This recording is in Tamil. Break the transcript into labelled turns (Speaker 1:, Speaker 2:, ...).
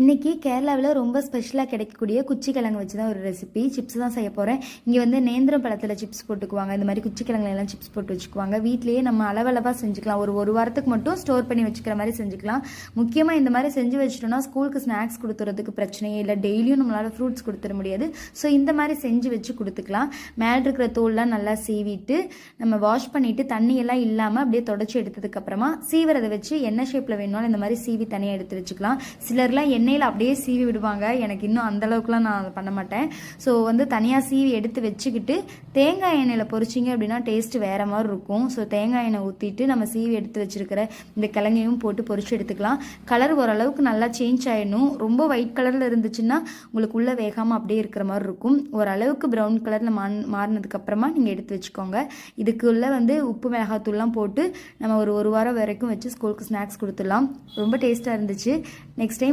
Speaker 1: இன்றைக்கி கேரளாவில் ரொம்ப ஸ்பெஷலாக கிடைக்கக்கூடிய குச்சி கிழங்கு வச்சு தான் ஒரு ரெசிபி சிப்ஸ் தான் செய்ய போகிறேன். இங்கே வந்து நேந்திரம் பழத்தில் சிப்ஸ் போட்டுக்குவாங்க, இந்த மாதிரி குச்சி கிழங்குலாம் சிப்ஸ் போட்டு வச்சுக்குவாங்க. வீட்லேயே நம்ம அளவளவாக செஞ்சுக்கலாம், ஒரு வாரத்துக்கு மட்டும் ஸ்டோர் பண்ணி வச்சுக்கிற மாதிரி செஞ்சுக்கலாம். முக்கியமாக இந்த மாதிரி செஞ்சு வச்சுட்டோம்னா ஸ்கூலுக்கு ஸ்நாக்ஸ் கொடுத்துறதுக்கு பிரச்சனையே இல்லை, டெய்லியும் நம்மளால் ஃப்ரூட்ஸ் கொடுத்துட முடியாது. ஸோ இந்த மாதிரி செஞ்சு வச்சு கொடுத்துக்கலாம். மேலே இருக்கிற தோல்லாம் நல்லா சீவிட்டு நம்ம வாஷ் பண்ணிவிட்டு தண்ணியெல்லாம் இல்லாமல் அப்படியே தொடச்சி எடுத்ததுக்கப்புறமா சீவரதை வச்சு என்ன ஷேப்பில் வேணும்னாலும் இந்த மாதிரி சீவி தனியாக எடுத்து வச்சுக்கலாம். சிலர்லாம் எண்ணெயில் அப்படியே சீவி விடுவாங்க, எனக்கு இன்னும் அந்தளவுக்குலாம் நான் அதை பண்ண மாட்டேன். ஸோ வந்து தனியாக சீவி எடுத்து வச்சுக்கிட்டு தேங்காய் எண்ணெயில் பொரிச்சிங்க அப்படின்னா டேஸ்ட்டு வேறு மாதிரி இருக்கும். ஸோ தேங்காய் எண்ணெய் ஊற்றிட்டு நம்ம சீவி எடுத்து வச்சுருக்கிற இந்த கிழங்கையும் போட்டு பொரிச்சு எடுத்துக்கலாம். கலர் ஓரளவுக்கு நல்லா சேஞ்ச் ஆகிடணும். ரொம்ப ஒயிட் கலரில் இருந்துச்சுன்னா உங்களுக்கு உள்ளே வேகாமல் அப்படியே இருக்கிற மாதிரி இருக்கும். ஓரளவுக்கு ப்ரௌன் கலரில் மாறினதுக்கப்புறமா நீங்கள் எடுத்து வச்சுக்கோங்க. இதுக்குள்ளே வந்து உப்பு மிளகாத்தூள்லாம் போட்டு நம்ம ஒரு வாரம் வரைக்கும் வச்சு ஸ்கூலுக்கு ஸ்நாக்ஸ் கொடுத்துடலாம். ரொம்ப டேஸ்ட்டாக இருந்துச்சு. Next time